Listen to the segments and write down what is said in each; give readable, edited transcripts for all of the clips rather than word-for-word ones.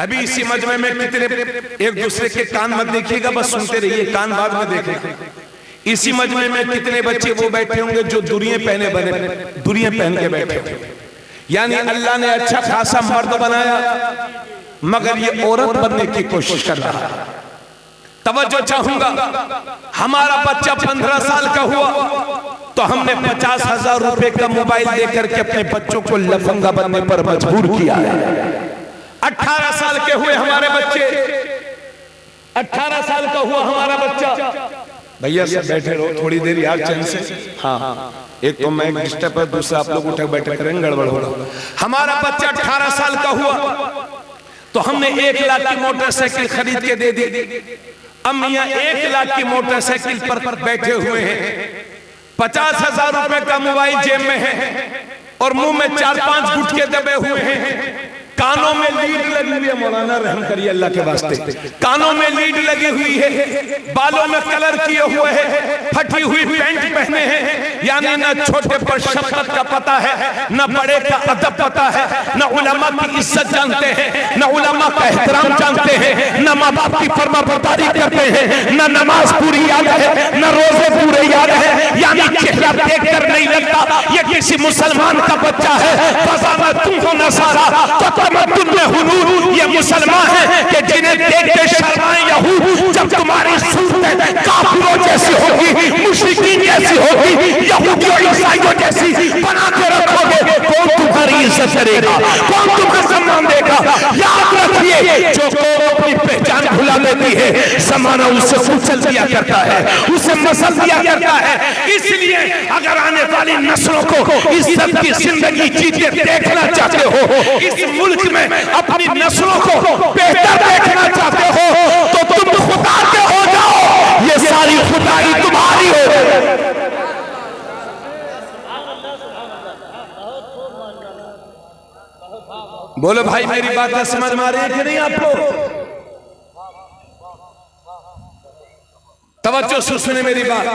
अभी इसी मजमे में कितने एक दूसरे के कान मत देखिएगा, बस सुनते रहिए, कान बाद में देखें। इसी मजमे में कितने बच्चे वो बैठे होंगे जो दुनिया पहने बने, दुनिया पहन के बैठे होंगे। यानी अल्लाह ने अच्छा खासा मर्द बनाया मगर ये औरत बनने की कोशिश कर रहा है। तवज्जो चाहूंगा, हमारा बच्चा 15 साल का हुआ तो हमने 50,000 रुपए का मोबाइल देकर के अपने बच्चों को लफंगा बनने पर मजबूर किया है। 18 साल के हुए हमारे बच्चे, 18 साल का हुआ हमारा बच्चा, भैया से बैठे रहो थोड़ी देर यार चैन से। हाँ, एक तो मैं डिस्टर्ब है, दूसरा आप लोग उठक बैठक करेंगे, गड़बड़ हो रहा। हमारा बच्चा 18 साल का हुआ तो हमने 1 लाख की मोटरसाइकिल खरीद के दे दी। अब मियां 1 लाख की मोटरसाइकिल पर बैठे हुए हैं, 50,000 रुपए का मोबाइल जेब में है और मुंह में 4-5 गुटके दबे हुए हैं, कानों में लीड लगी हुई है। मौलाना रहम करिए अल्लाह के वास्ते, कानों में लीड लगी हुई है, बालों में कलर किए हुए हैं, फटी हुई पैंट पहने हैं। यानी न छोटे पर शफकत का पता है, न बड़े का अदब पता है, न उलमा की इज्जत जानते हैं, न उलमा का एहतराम जानते हैं, न माँ बाप की फरमाबरदारी करते हैं, न नमाज पूरी याद है, न रोजे पूरे याद है। यानी चेहरा देखकर नहीं लगता ये किसी मुसलमान का बच्चा है। तुम हो नसारा तो ये मुसलमान है कि जिन्हें देख के शर्माए यहूद। जब तुम्हारी सूरत काफिरों जैसी होगी, मुश्रिकीन जैसी होगी, यहूदियों ईसाइयों जैसी बना के रखोगे, कौन तुम्हारी इज्जत करेगा, कौन तुम्हें सम्मान देगा। याद रखिए, जो अपनी पहचान भुला देती है ज़माना उसे कुचल दिया करता है, उसे मसल दिया करता है। इसलिए अगर आने वाली नस्लों को इज्जत की जिंदगी जीते देखना चाहते हो, इस मुल्क में अपनी नस्लों को बेहतर देखना चाहते हो तो तुम खुदा के हो जाओ, ये सारी खुदाई तुम्हारी हो। बोलो भाई, मेरी बात समझ में आ रही है कि नहीं आपको? तवज्जो से सुने मेरी बात।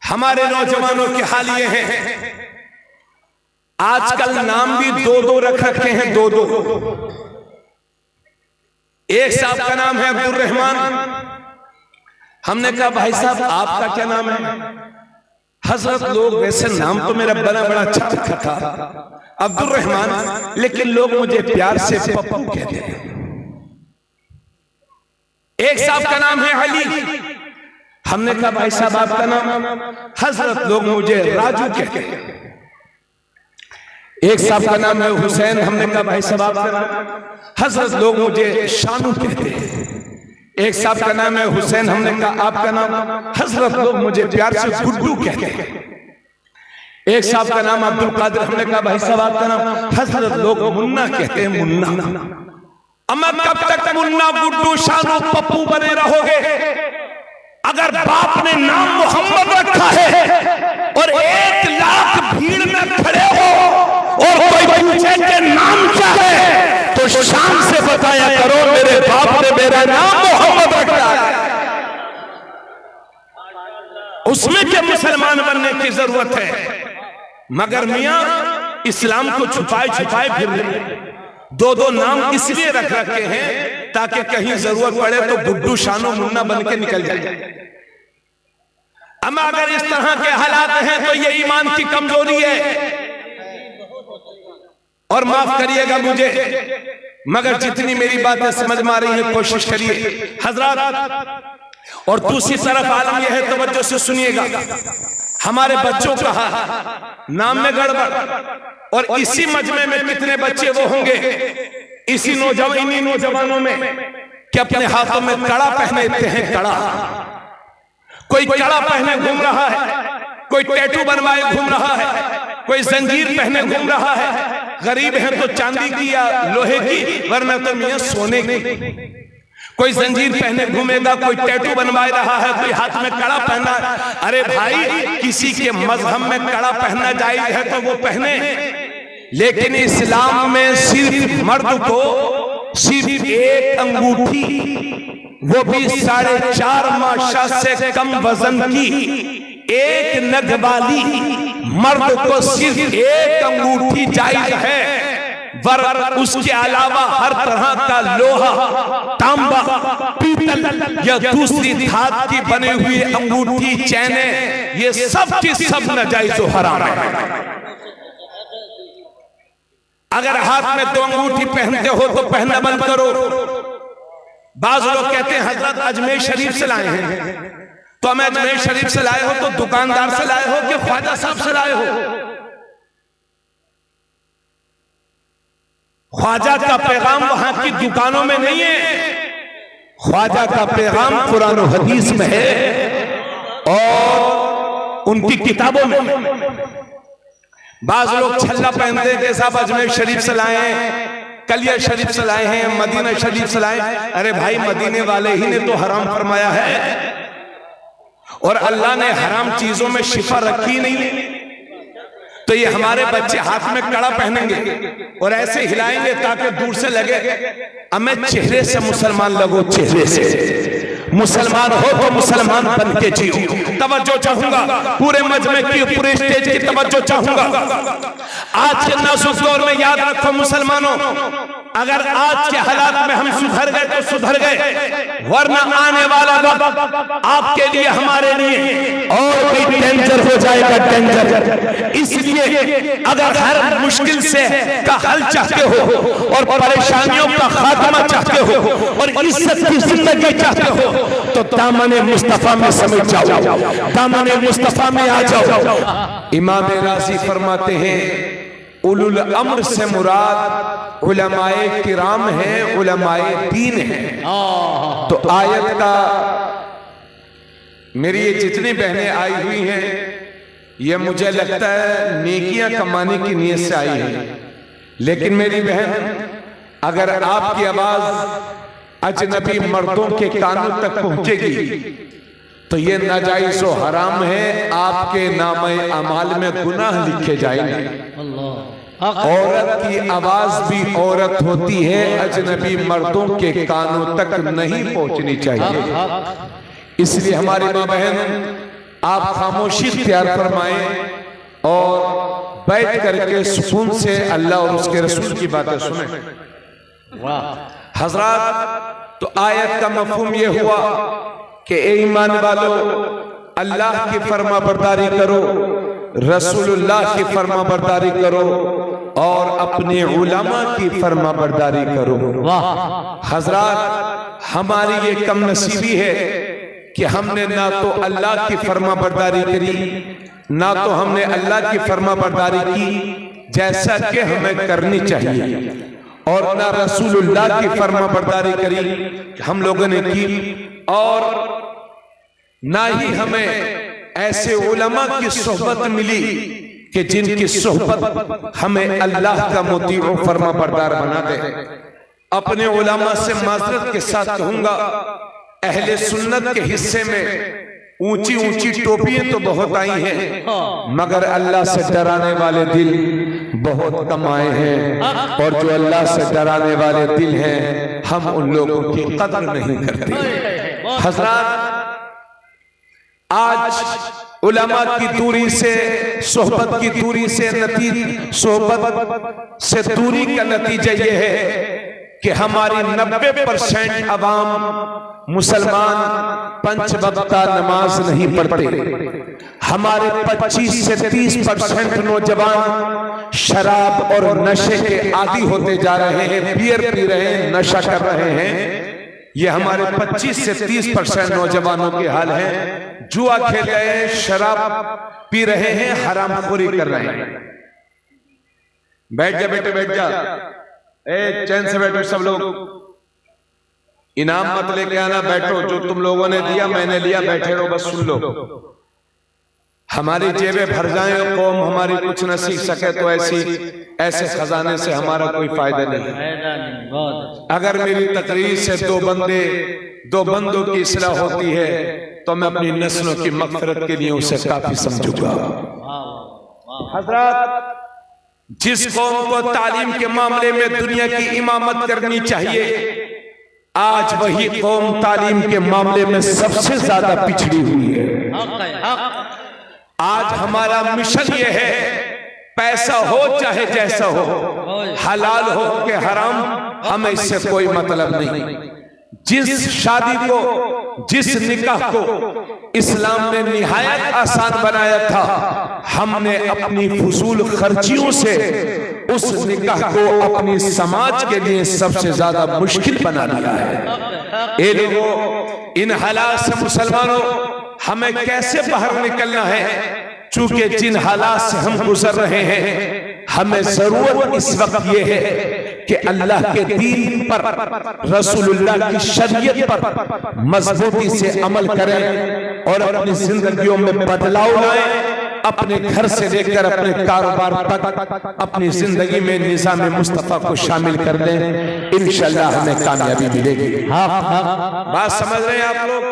हमारे नौजवानों के हाल ये है, आजकल नाम भी 2-2 रख रखे हैं, 2-2। एक साहब का नाम है अब्दुल रहमान। हमने कहा भाई साहब आपका क्या नाम है? हजरत लोग वैसे नाम तो मेरा बड़ा अच्छा रखा था अब्दुल रहमान, लेकिन लोग मुझे प्यार से पप्पू कहते हैं। एक साहब का नाम है अली। हमने कहा भाई साहब आपका नाम? हजरत लोग मुझे राजू कहते हैं। एक साहब का नाम है हुसैन। हमने कहा भाई साहब आपका नाम? हजरत लोग मुझे शानू कहते हैं। एक साहब का नाम है हुसैन। हमने कहा आपका नाम? हजरत लोग मुझे प्यार से गुड्डू कहते हैं। एक साहब का नाम अब्दुल कादिर। हमने कहा भाई साहब आपका नाम? हजरत लोग मुन्ना कहते हैं, मुन्ना। अम्मा कब तक मुन्ना गुड्डू शानू पप्पू बने रहोगे? अगर बाप ने नाम मोहम्मद रखा है और 1 लाख भीड़ में खड़े हो और कोई पूछे कि नाम क्या है तो शान से बताया करो मेरे बाप ने मेरा नाम मोहम्मद रखा है। उसमें क्या मुसलमान बनने की जरूरत है? मगर मियां इस्लाम को छुपाए छुपाए फिर रहे। 2-2 नाम इसलिए रख रखे हैं ताकि कहीं जरूरत पड़े तो गुड्डू शानो मुन्ना बन के निकल जाए। अमा अगर इस तरह के हालात हैं तो ये ईमान की कमजोरी है। और माफ करिएगा मुझे, मगर जितनी मेरी बातें समझ में आ रही है कोशिश करिए हजरात। और दूसरी तरफ आलम यह है, तवज्जो से सुनिएगा, हमारे बच्चों का नाम में गड़बड़। और इसी मजमे में कितने बच्चे वो होंगे, इन्हीं नौजवानों में कि अपने हाथों में कड़ा पहनते हैं। कड़ा, कोई कड़ा पहने घूम रहा है, कोई टैटू बनवाए घूम रहा है, कोई जंजीर पहने घूम रहा है। गरीब है तो चांदी की या लोहे की, वरना तो मियां सोने की। कोई जंजीर पहने घूमेगा, कोई टैटू बनवाए रहा है, कोई हाथ में कड़ा पहना। अरे भाई, किसी के मजहब में कड़ा पहनना जायज है तो वो पहने, लेकिन इस्लाम में सिर्फ मर्द को सिर्फ 1 अंगूठी, वो भी 4.5 माशा से कम वजन की 1 नग वाली, मर्द को सिर्फ 1 अंगूठी जायज है। उसके अलावा हर तरह का लोहा, तांबा, पीतल या दूसरी धातु की बनी हुई अंगूठी, चैने, ये सब की सब नाजायज और हराम है। अगर हाथ में 2 अंगूठी पहनते हो तो पहनना बंद करो। बाज लोग कहते हैं हजरत अजमेर शरीफ से लाए हैं, तो हमें अजमेर शरीफ से लाए हो तो दुकानदार से लाए हो कि ख्वाजा साहब से लाए हो? ख्वाजा का पैगाम वहां की दुकानों में नहीं है, ख्वाजा का पैगाम कुरान और हदीस में है और उनकी किताबों में। बाज लोग छल्ला पहनते के साहब अजमेर शरीफ से लाए हैं, कलिया शरीफ से लाए हैं, मदीना शरीफ से लाए। अरे भाई, मदीने वाले ही ने तो हराम फरमाया है और अल्लाह ने हराम चीजों में शिफा रखी नहीं। तो ये हमारे बच्चे हाथ में कड़ा पहनेंगे और ऐसे हिलाएंगे ताकि दूर से लगे हमें चेहरे से मुसलमान लगो, चेहरे से मुसलमान हो तो मुसलमान बन के जियो। तवज्जो चाहूंगा, पूरे मजमे की, पूरे स्टेज की तवज्जो चाहूंगा। आज के नाजुक दौर में याद रखो मुसलमानों, अगर आज के हालात में हम सुधर गए तो सुधर गए, वरना आने वाला वक्त आपके लिए, हमारे लिए और भी डेंजर हो जाएगा, डेंजर। इसलिए अगर हर मुश्किल से का हल चाहते हो और परेशानियों का खात्मा चाहते हो और इज्जत की जिंदगी चाहते हो तो दामने मुस्तफा में समझ जाओ, दामने मुस्तफा में आ जाओ। इमाम राज़ी फरमाते हैं उलुल अम्र से मुराद उलमाए किराम है, उलमाए दीन है। तो आयत का मेरी ये जितनी बहनें आई हुई हैं, ये मुझे लगता है नेकियां कमाने की नीयत से आई है। लेकिन मेरी बहन, अगर आपकी आवाज अजनबी मर्दों के कानों तक पहुंचेगी तो ये नाजायज और हराम है, आपके नामे अमाल में गुनाह लिखे जाएंगे। औरत की आवाज भी औरत होती है, अजनबी मर्दों के कानों तक नहीं पहुंचनी चाहिए। इसलिए हमारी माँ बहन, आप खामोशी इख्तियार फरमाएं और बैठ करके सुकून से अल्लाह और उसके रसूल की बातें सुने। हजरात, तो आयत का मफहूम ये हुआ कि ए ईमान वालों, अल्लाह की फरमा बरदारी करो, रसूलुल्लाह की फरमा बरदारी करो और अपने उलमा की फरमा बरदारी करो। हजरात, हमारी ये कम नसीबी है कि हमने ना तो अल्लाह की फरमा बरदारी करी, ना तो हमने अल्लाह की फरमा बरदारी की जैसा कि हमें करनी चाहिए, और ना रसूलुल्लाह की फरमा बरदारी करी हम लोगों ने की, और ना ही हमें ऐसे उलमा की सोहबत मिली कि जिनकी सोहबत हमें अल्लाह का मुती और फरमा बरदार बना दे। अपने उलमा से माजरत के साथ कहूंगा, अहले सुन्नत के हिस्से में ऊंची ऊंची टोपियां तो बहुत आई हैं, मगर अल्लाह से डराने वाले दिल बहुत कम आए हैं। और जो अल्लाह से डराने वाले दिल हैं, हम उन लोगों की कदर नहीं करते। हजरात, आज उलमा की दूरी से, सोहबत की दूरी से, सोहबत से दूरी का नतीजा यह है कि हमारी 90% अवाम मुसलमान 5 वक्ता नमाज नहीं पढ़ते। हमारे 25 से 30% नौजवान शराब और नशे के आदी होते जा रहे हैं, बियर पी रहे हैं, नशा कर रहे हैं। ये हमारे 25 से 30% नौजवानों के हाल है। जुआ खेल रहे हैं, शराब पी रहे हैं, हरामखोरी कर रहे हैं। बैठ जा बेटे, बैठ जा, चैन से बैठो सब लोग। इनाम मत लेके आना, बैठो। जो तुम लोगों ने दिया मैंने लिया, बैठे रहो, बस सुन लो। हमारी जेबें भर जाएं और कौम हमारी कुछ न सीख सके तो ऐसे खजाने से हमारा कोई फायदा नहीं। अगर मेरी तकरीर से दो बंदों की इस्लाह होती है तो मैं अपनी नस्लों की मगफिरत के लिए उसे काफी समझूंगा। हजरत, जिस कौम को तालीम के मामले में दुनिया की इमामत करनी चाहिए, आज वही कौम तालीम के मामले में सबसे ज्यादा पिछड़ी हुई है। आज हमारा मिशन ये है, पैसा हो चाहे जैसा हो, हलाल हो कि हराम, हमें इससे कोई मतलब नहीं। जिस शादी को, जिस निकाह को इस्लाम ने निहायत आसान बनाया था, हमने अपनी फजूल खर्चियों से उस निकाह को अपनी समाज के लिए सबसे ज्यादा मुश्किल बना दिया है। ये लोगों, इन हालात से मुसलमानों हमें कैसे बाहर निकलना है? चूंकि जिन हालात से हम गुजर रहे हैं, हमें जरूरत इस वक्त ये है कि अल्लाह के दीन पर, रसूलुल्लाह की शरीयत पर मजबूती से अमल करें और अपनी जिंदगियों में बदलाव लाएं। अपने घर से लेकर अपने कारोबार तक अपनी जिंदगी में निज़ाम मुस्तफा को शामिल कर लें, इंशाअल्लाह हमें कामयाबी मिलेगी। बात समझ रहे हैं आप लोग?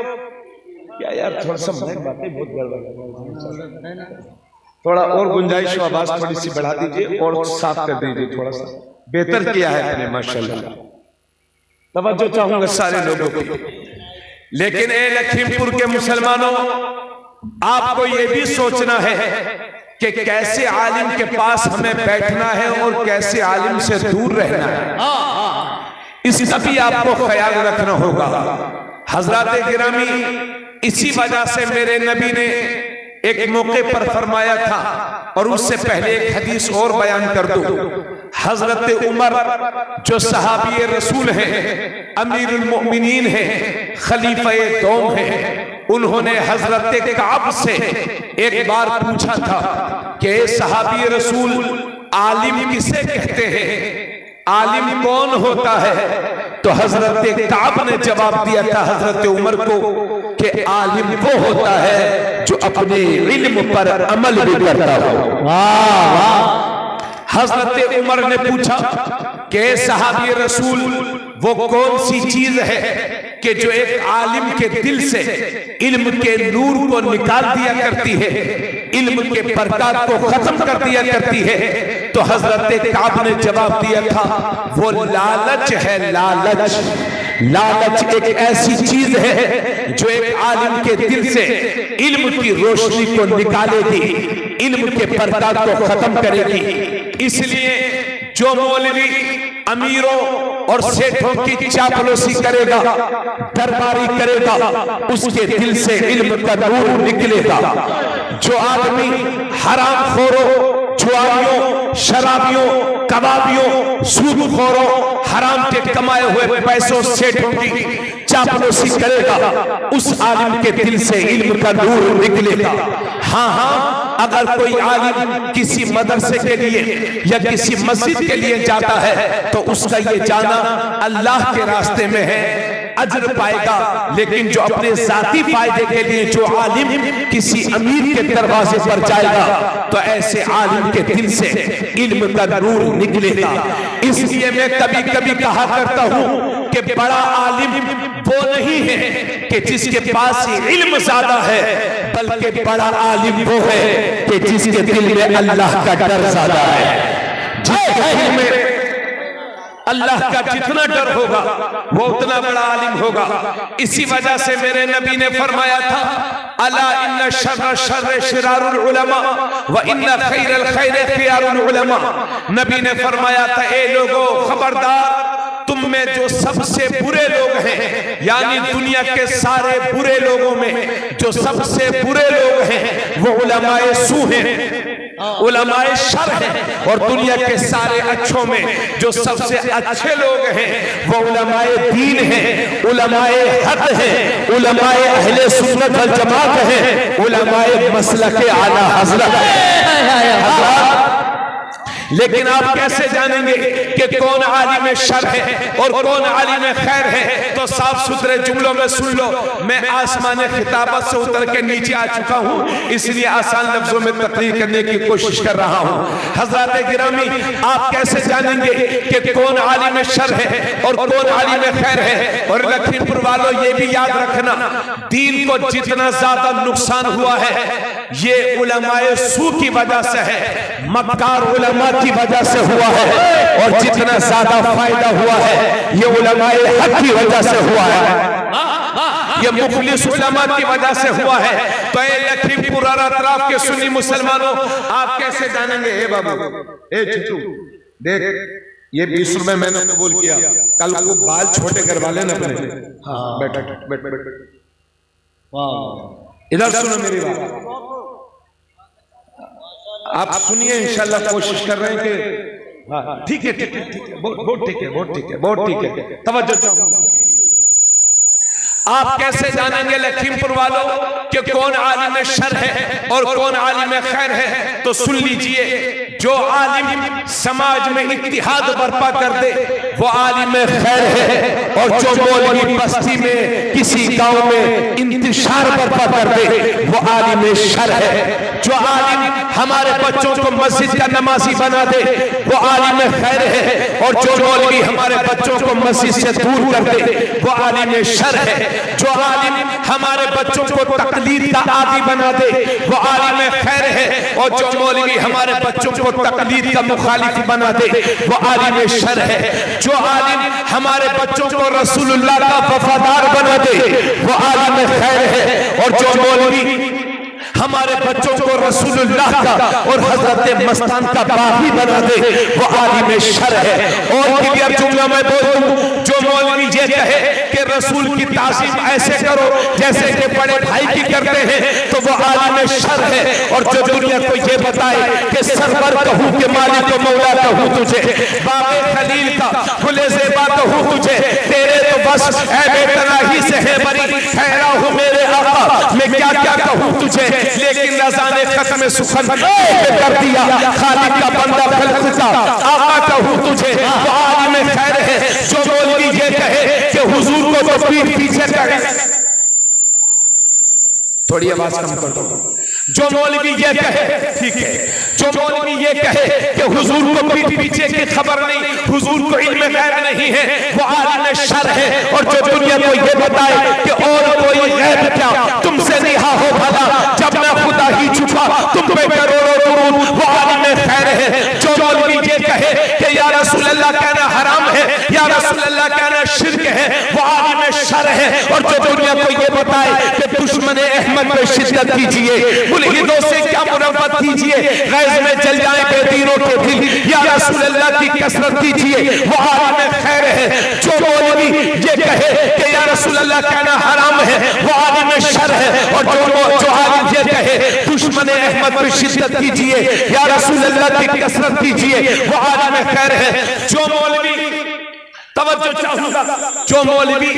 क्या यार, थोड़ा सा बातें बहुत गड़बड़, थोड़ा और गुंजाइश, आवाज थोड़ी सी बढ़ा दीजिए और साफ कर दीजिए, थोड़ा सा बेहतर किया है आपने माशाल्लाह। तवज्जो चाहूंगा सारे लोगों की। लेकिन ए लखीमपुर के मुसलमानों, आपको ये भी सोचना है कि कैसे आलिम के पास हमें बैठना है और कैसे आलिम से दूर रहना है, इसका भी आपको ख्याल रखना होगा। हजरत गिरामी, इसी वजह से मेरे नबी ने एक मौके पर फरमाया था, और उससे पहले एक हदीस और बयान कर दूं। हजरत उमर जो सहाबी रसूल हैं, अमीरुल मोमिनीन हैं, खलीफे दौम हैं, उन्होंने हजरत काब से एक बार पूछा था कि सहाबी रसूल, आलिम किसे कहते हैं? आलिम कौन होता है? तो हजरत काब ने जवाब दिया था हजरत उमर को कि आलिम वो होता है जो अपने इल्म पर अमल भी करता हो। हजरत उमर ने पूछा कि सहाबी रसूल, वो कौन सी चीज है कि जो एक आलिम के दिल से इल्म के नूर को निकाल दिया करती है, इल्म के बरकत को खत्म कर दिया करती है? तो हजरत काब ने जवाब दिया था, वो लालच है। लालच, लालच एक ऐसी चीज है जो एक आलिम के दिल से इल्म की रोशनी को निकालेगी, इल्म के बरकत को खत्म करेगी। इसलिए जो मौलवी अमीरों और सेठों की चापलूसी करेगा, दरबारी करेगा, उसके दिल से इल्म का नूर निकलेगा। जो आदमी हरामखोरों, जुआरियों, शराबियों, कबाबियों, सूदखोरों, हराम के कमाए हुए पैसों सेठों की चापलूसी करेगा, उस आलिम के दिल से इल्म का नूर निकलेगा। हाँ हाँ, अगर कोई आलिम किसी मदरसे के लिए या किसी मस्जिद के लिए जाता है तो उसका ये जाना अल्लाह के रास्ते में है, अजर पाएगा। लेकिन जो अपने जाती फायदे के लिए जो आलिम किसी अमीर के दरवाजे पर जाएगा, तो ऐसे आलिम के दिल से इल्म का नूर निकलेगा। इसलिए मैं कभी कभी कहा करता हूँ कि बड़ा आलिम वो नहीं है कि जिसके पास इल्म ज्यादा है, बल्कि बड़ा आलिम वो है कि जिसके दिल में अल्लाह का डर ज्यादा है। जिसके दिल में अल्लाह का जितना डर होगा वो उतना बड़ा आलिम होगा। इसी वजह से मेरे नबी ने फरमाया था, अला इन्ना शर्र शर्र शिरारुल उलमा व इन्ना खैरल खैर खियारुल उलमा। नबी ने फरमाया था, ए लोगों खबरदार, तुम में जो सबसे बुरे लोग हैं, यानी दुनिया के सारे बुरे लोगों में जो सबसे बुरे लोग हैं वो उलमाए सू हैं, उलमाए शर हैं। और दुनिया के सारे अच्छों में जो सबसे अच्छे लोग हैं वो उलमाए दीन हैं, उलमाए हक हैं, उलमाए अहले सुन्नत वल जमात हैं, उलमाए मसलक आला हज़रत है। लेकिन आप कैसे जानेंगे कि कौन आलिम शर है और कौन आलिम खैर है? तो साफ सुथरे जुमलों में सुन लो, मैं आसमान खिताबत से उतर के नीचे आ चुका हूँ, इसलिए आसान लफ्जों में तकरीर करने की कोशिश कर रहा हूँ। हजरत गिरामी, आप कैसे जानेंगे कि कौन आलिम शर है और कौन आलिम खैर है? और लखीमपुर वालों, ये भी याद रखना, दीन को जितना ज्यादा नुकसान हुआ है ये उलमाए सू की वजह से है, मक्कार उलमा की वजह से हुआ है, और जितना ज्यादा फायदा हुआ है ये उलमाए हक की वजह से हुआ है। ये मुखलिस उलमा की वजह से हुआ है। तो ये लखीमपुर और अतराफ के सुन्नी मुसलमानों, आप कैसे जानेंगे? ए बाबू, ए चिट्टू, देख ये 20 रुपए मैंने कबूल किया, कल को बाल छोटे करवा लेना अपने। हाँ बैठ बैठ बैठ, इधर सुनो मेरी बात, आप सुनिए, इंशाल्लाह कोशिश कर रहे हैं कि ठीक है ठीक है ठीक है, बहुत ठीक है बहुत ठीक है बहुत ठीक है, तवज्जो। आप कैसे जानेंगे लखीमपुर वालों कि कौन आलिम शर है और कौन आलिम खैर है? तो सुन लीजिए, जो आलिम समाज में इत्तिहाद बर्पा कर दे वो आलिम खैर है, और जो मौलवी बस्ती में किसी गांव में इंतशार बर्पा कर दे वो आलिम शर है। जो आलिम हमारे बच्चों को मस्जिद का नमाजी बना दे वो आलिम खैर है, और जो मौलवी हमारे बच्चों को मस्जिद से दूर कर दे वो आलिम शर है। जो आलिम हमारे बच्चों को तकलीद का आदी बना दे वो आलिम खैर है, और जो मौलवी हमारे बच्चों को तकलीद का मुखालिफ बना दे वो आलिम शर है। जो आलिम हमारे बच्चों को रसूलुल्लाह का वफादार बना दे वो आलिम खैर है, और जो मौलवी हमारे बच्चों को रसूलुल्लाह का और हजरत मस्तान का बागी बना दे वो आलिम शर है। और क्लियर जुमला मैं बोलूं, जो मौलवी ये कहे कि रसूल की ताज़ीम ऐसे करो जैसे कि बड़े भाई की करते हैं तो वो आलिम शर है। और जो दुनिया को ये बताए कि सरवर कहूं कि मालिक को मौला कहूं तुझे, बाबे खलील का गुले ज़ेबा कहूं तुझे, तेरे तो बस ऐ बेतनाही से है बरी, ठहरा हूं मेरे आका मैं क्या क्या कहूं तुझे, लेकिन रज़ा ने खत्म सुखन कर दिया, खालिक का बंदा खल्क़ का आका कहूं तुझे वो आलिम खैर है। जो मौलवी ये कहे कि हुजूर को तो पीठ पीछे करे, थोड़ी आवाज कम कर दो, जो मौलवी ये कहे ठीक है, जो मौलवी ये कहे कि हुजूर को पीठ पीछे की खबर नहीं, हुजूर को इल्म गैब नहीं है वो आलिम शर है। और जो दुनिया को ये बताए कि और कोई गैब क्या तुमसे निहा हो भला, जब मैं खुदा ही छुपा तुम पे करोड़ों दुरूद वो आलिम खैर है। जो मौलवी ये कहे कि या रसूल अल्लाह कहना हराम है, या रसूल अल्लाह कहना शिर्क है वो आलिम शर है। और जो दुनिया को ये बताए कि दुश्मन अहमद में शिद्दत कीजिए, मुल्हिदों से क्या मुनव्वत कीजिए, गैज़ में जल जाए बेदीनों के दिल, या रसूल अल्लाह की कसरत कीजिए वो आलिम खैर है। जो मौलवी ये कहे कि या रसूल अल्लाह कहना हराम है वो आलिम शर है। और जो आलिम ये कहे दुश्मन अहमद में शिद्दत कीजिए, या रसूल अल्लाह की कसरत कीजिए वो आलिम खैर है। जो मौलवी, तवज्जो चाहूंगा, जो मौलवी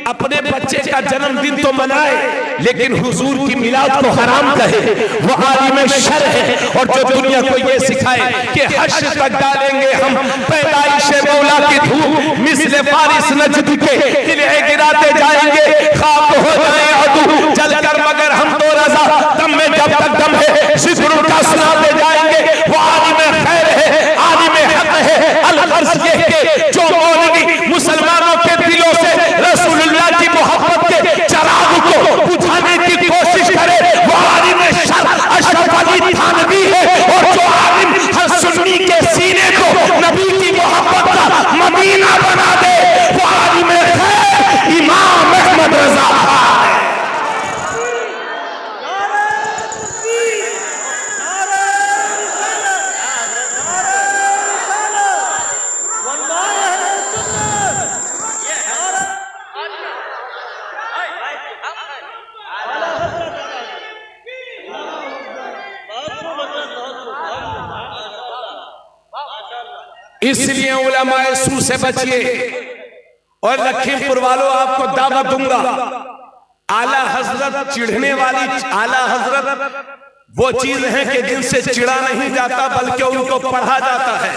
अपने बच्चे का जन्मदिन तो मनाए लेकिन हुजूर की मिलाद को हराम कहे वो आलिम शर है। और जो दुनिया को ये सिखाए कि हश्र तक डालेंगे हम पैदाइश मौला की धूप, मिस्ल फारिस नजद के किले गिराते जाएंगे, खाक हो जाए अदू जलकर मगर हम तो रज़ा, दम में जब तक दम है जिक्र का सुनाते जाएंगे वो आलिम खैर है, आलिम हक है। अल-गर्ज़ ये के जो मौलवी मुसलमानों के दिलों से रसूलुल्लाह की मोहब्बत के चिराग को बुझाने की कोशिश करे वो आलिम शर अशरफ अली थानवी है। और जो आलिम हर सुन्नी के सीने को नबी की मोहब्बत का मदीना बना दे वो आलिम खैर इमाम अहमद रज़ा है। इसलिए उलमाए सू से बचिए। और लखीमपुर वालों आपको दावत दूंगा, आला हजरत चिढ़ने वाली, आला हजरत वो चीज है कि जिनसे चिढ़ा नहीं जाता बल्कि उनको पढ़ा जाता है।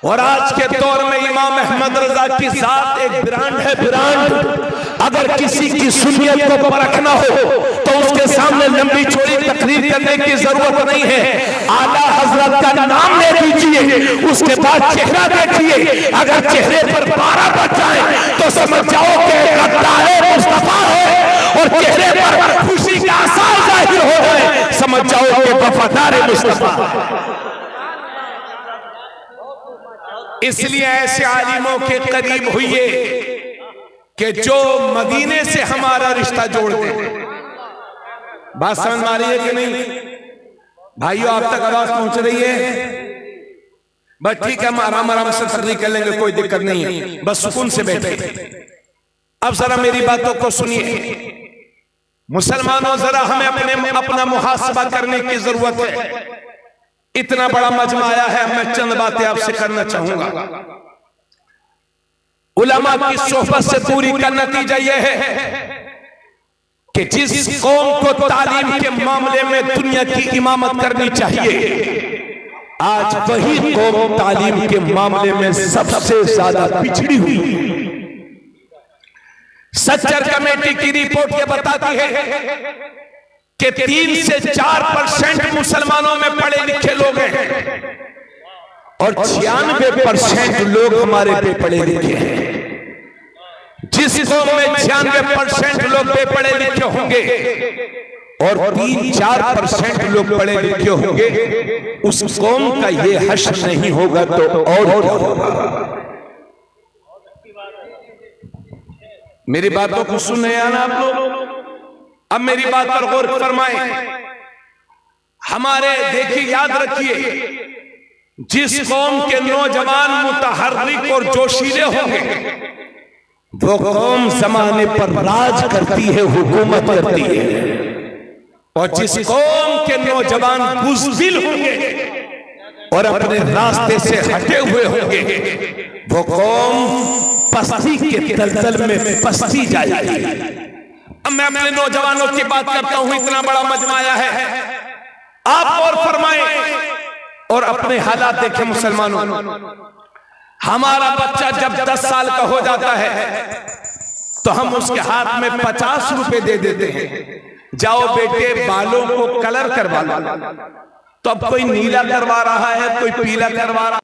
और आज के दौर में इमाम अहमद रजा की जात एक ब्रांड है, ब्रांड। अगर किसी की सुन्नियत को परखना हो तो उसके सामने लंबी चौड़ी तकरीर करने की जरूरत नहीं है। आला हजरत का नाम ले दीजिए, उसके बाद चेहरा देखिए, अगर चेहरे पर 12 बच जाए तो समझ जाओ कि गद्दार मुस्तफा है, और चेहरे पर खुशी का आसार जाहिर हो जाए समझ जाओ कि वफादार मुस्तफा। इसलिए ऐसे आलिमों के करीब हुइए कि जो मदीने से हमारा रिश्ता जोड़ दे। बात समझ में आ रही है कि नहीं भाइयों? आप तक आवाज पहुंच रही है? बस ठीक है, हम आराम आराम से तकरीर कर लेंगे, कोई दिक्कत नहीं है, बस सुकून से बैठे। अब जरा मेरी बातों को सुनिए मुसलमानों, जरा हमें अपना मुहासबा करने की जरूरत है। इतना बड़ा मजमा आया है, मैं चंद बातें आपसे करना चाहूंगा। उलमा की सोहबत से दूरी का नतीजा यह है कि जिस कौम को तालीम के मामले में दुनिया की इमामत करनी चाहिए, आज वही कौम तालीम के मामले में सबसे ज्यादा पिछड़ी हुई है। सच्चर कमेटी की रिपोर्ट ये बताती है कि 3 से 4% मुसलमानों में पढ़े लिखे लोग हैं और 96% लोग हमारे बेपढ़े लिखे हैं। जिस कौम में 96% लोग बेपढ़े लिखे होंगे और 3-4% लोग पढ़े लिखे होंगे, उस कौम का ये हश्र नहीं होगा तो और क्या होगा? मेरी बातों को सुन रहे हैं ना आप लोग? अब मेरी बात पर गौर फरमाएं। हमारे देखिए, याद रखिए, जिस कौम के नौजवान मुतहर्रिक और जोशीले होंगे वो कौम जमाने पर राज करती है, हुकूमत करती है। और जिस कौम के नौजवान बुज़दिल होंगे और अपने रास्ते से हटे हुए होंगे वो कौम पस्ती के दलदल में पस्ती जाएगी। अब मैं अपने नौजवानों की बात करता हूं, इतना बड़ा मजमा आया है, आप और फरमाएं और अपने हालात देखें। मुसलमानों, हमारा बच्चा जब 10 साल का हो जाता है तो हम उसके हाथ में 50 रुपए दे देते हैं, जाओ बेटे बालों को कलर करवा लो। तो अब कोई नीला करवा रहा है, कोई पीला करवा रहा है।